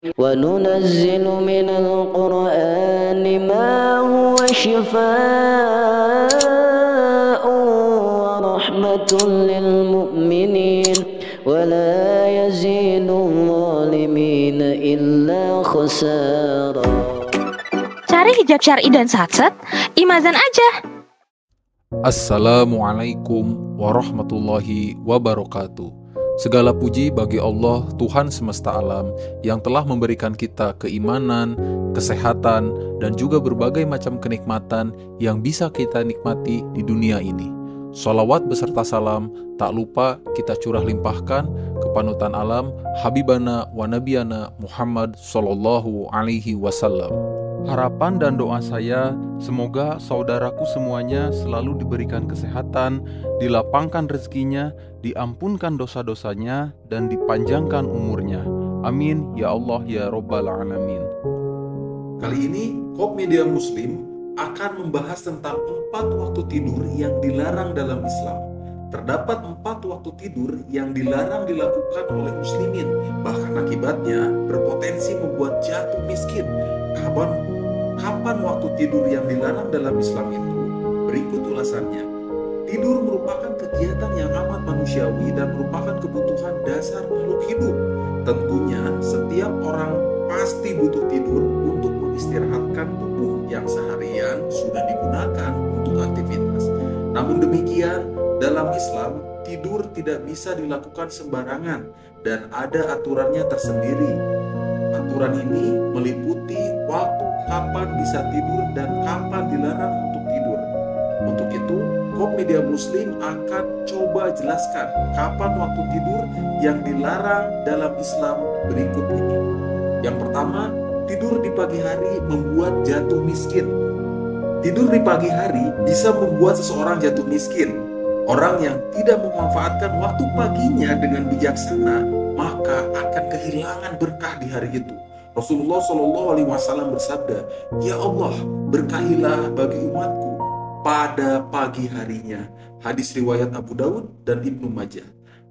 وننزل من القرآن ما هو شفاء ورحمة للمؤمنين ولا يزيد الظالمين إلا خسارا. Cari hijab syar'i dan satset, Imazan aja. Assalamualaikum warahmatullahi wabarakatuh. Segala puji bagi Allah, Tuhan semesta alam, yang telah memberikan kita keimanan, kesehatan, dan juga berbagai macam kenikmatan yang bisa kita nikmati di dunia ini. Sholawat beserta salam tak lupa kita curah limpahkan ke panutan alam, Habibana wa Nabiyana Muhammad Sallallahu Alaihi Wasallam. Harapan dan doa saya, semoga saudaraku semuanya selalu diberikan kesehatan, dilapangkan rezekinya, diampunkan dosa-dosanya, dan dipanjangkan umurnya. Amin, ya Allah, ya Rabbal Alamin. Kali ini, Kop Media Muslim akan membahas tentang 4 waktu tidur yang dilarang dalam Islam. Terdapat 4 waktu tidur yang dilarang dilakukan oleh muslimin, bahkan akibatnya berpotensi membuat jatuh miskin. Kapan waktu tidur yang dilarang dalam Islam itu? Berikut ulasannya. Tidur merupakan kegiatan yang amat manusiawi dan merupakan kebutuhan dasar makhluk hidup. Tentunya setiap orang pasti butuh tidur untuk mengistirahatkan tubuh yang seharian sudah digunakan untuk aktivitas. Namun demikian, dalam Islam, tidur tidak bisa dilakukan sembarangan dan ada aturannya tersendiri. Aturan ini meliputi waktu kapan bisa tidur dan kapan dilarang untuk tidur. Untuk itu, Kop Media Muslim akan coba jelaskan kapan waktu tidur yang dilarang dalam Islam berikut ini. Yang pertama, tidur di pagi hari membuat jatuh miskin. Tidur di pagi hari bisa membuat seseorang jatuh miskin. Orang yang tidak memanfaatkan waktu paginya dengan bijaksana, maka akan kehilangan berkah di hari itu. Rasulullah SAW bersabda, "Ya Allah, berkahilah bagi umatku pada pagi harinya." Hadis riwayat Abu Daud dan Ibnu Majah.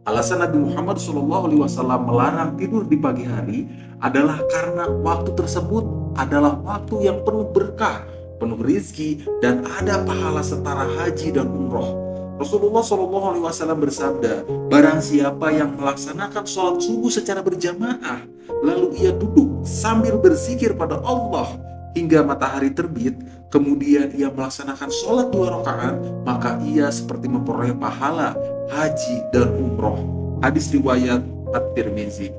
Alasan Nabi Muhammad SAW melarang tidur di pagi hari adalah karena waktu tersebut adalah waktu yang penuh berkah, penuh rizki, dan ada pahala setara haji dan umroh. Rasulullah SAW bersabda, "Barang siapa yang melaksanakan sholat subuh secara berjamaah, lalu ia duduk sambil berzikir pada Allah hingga matahari terbit, kemudian ia melaksanakan sholat 2 rakaat, maka ia seperti memperoleh pahala haji dan umroh." Hadis riwayat At-Tirmizi.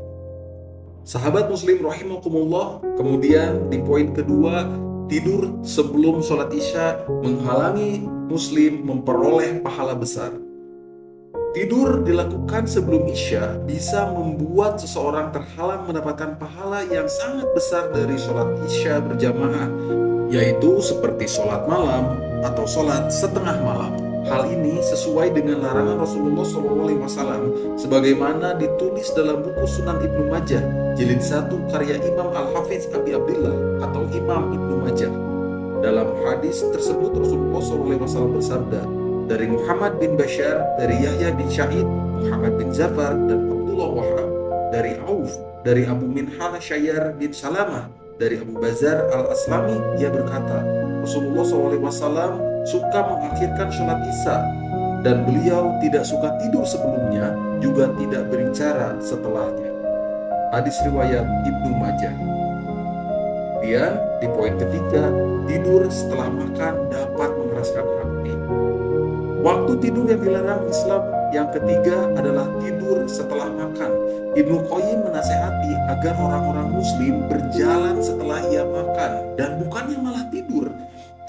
Sahabat muslim rahimakumullah, kemudian di poin kedua, tidur sebelum sholat isya menghalangi muslim memperoleh pahala besar. Tidur dilakukan sebelum isya bisa membuat seseorang terhalang mendapatkan pahala yang sangat besar dari sholat isya berjamaah, yaitu seperti sholat malam atau sholat setengah malam. Hal ini sesuai dengan larangan Rasulullah SAW sebagaimana ditulis dalam buku Sunan Ibnu Majah jilid 1 karya Imam Al-Hafiz Abi Abdillah atau Imam Ibnu Majah. Dalam hadis tersebut Rasulullah SAW bersabda, dari Muhammad bin Bashar, dari Yahya bin Syahid, Muhammad bin Zafar, dan Abdullah Wahab, dari Auf, dari Abu Minhal Syayyar bin Salamah, dari Abu Bazar Al-Aslami, ia berkata, Rasulullah SAW suka mengakhirkan sholat isya, dan beliau tidak suka tidur sebelumnya, juga tidak berbicara setelahnya. Hadis riwayat Ibnu Majah. Kemudian di poin ketiga, tidur setelah makan dapat mengeraskan hati. Waktu tidur yang dilarang Islam yang ketiga adalah tidur setelah makan. Ibnu Qayyim menasehati agar orang-orang muslim berjalan setelah ia makan dan bukannya malah tidur,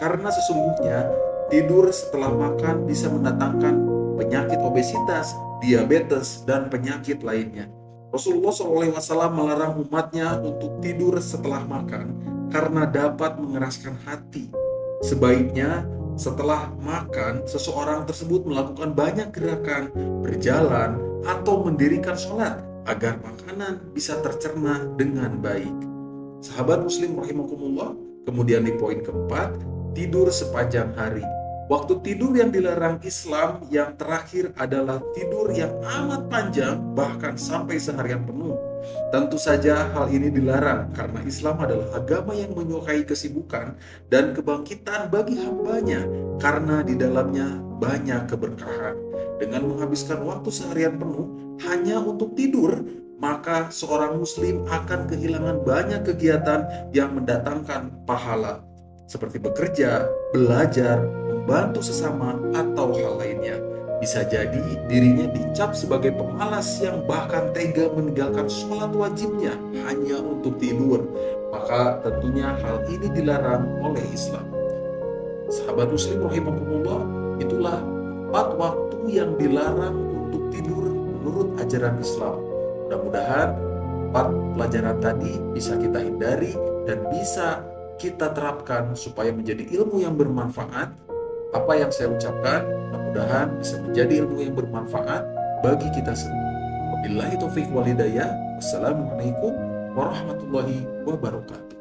karena sesungguhnya tidur setelah makan bisa mendatangkan penyakit obesitas, diabetes, dan penyakit lainnya. Rasulullah SAW melarang umatnya untuk tidur setelah makan karena dapat mengeraskan hati. Sebaiknya setelah makan, seseorang tersebut melakukan banyak gerakan, berjalan, atau mendirikan sholat agar makanan bisa tercerna dengan baik. Sahabat muslim rahimakumullah, kemudian di poin keempat, tidur sepanjang hari. Waktu tidur yang dilarang Islam yang terakhir adalah tidur yang amat panjang, bahkan sampai seharian penuh. Tentu saja hal ini dilarang karena Islam adalah agama yang menyukai kesibukan dan kebangkitan bagi hambanya karena di dalamnya banyak keberkahan. Dengan menghabiskan waktu seharian penuh hanya untuk tidur, maka seorang muslim akan kehilangan banyak kegiatan yang mendatangkan pahala, seperti bekerja, belajar, membantu sesama, atau hal lainnya. Bisa jadi dirinya dicap sebagai pemalas yang bahkan tega meninggalkan sholat wajibnya hanya untuk tidur. Maka tentunya hal ini dilarang oleh Islam. Sahabat muslim rahimakumullah, itulah 4 waktu yang dilarang untuk tidur menurut ajaran Islam. Mudah-mudahan 4 pelajaran tadi bisa kita hindari dan bisa kita terapkan supaya menjadi ilmu yang bermanfaat. Apa yang saya ucapkan mudah-mudahan bisa menjadi ilmu yang bermanfaat bagi kita semua. Wabillahi taufiq wal hidayah. Wassalamualaikum warahmatullahi wabarakatuh.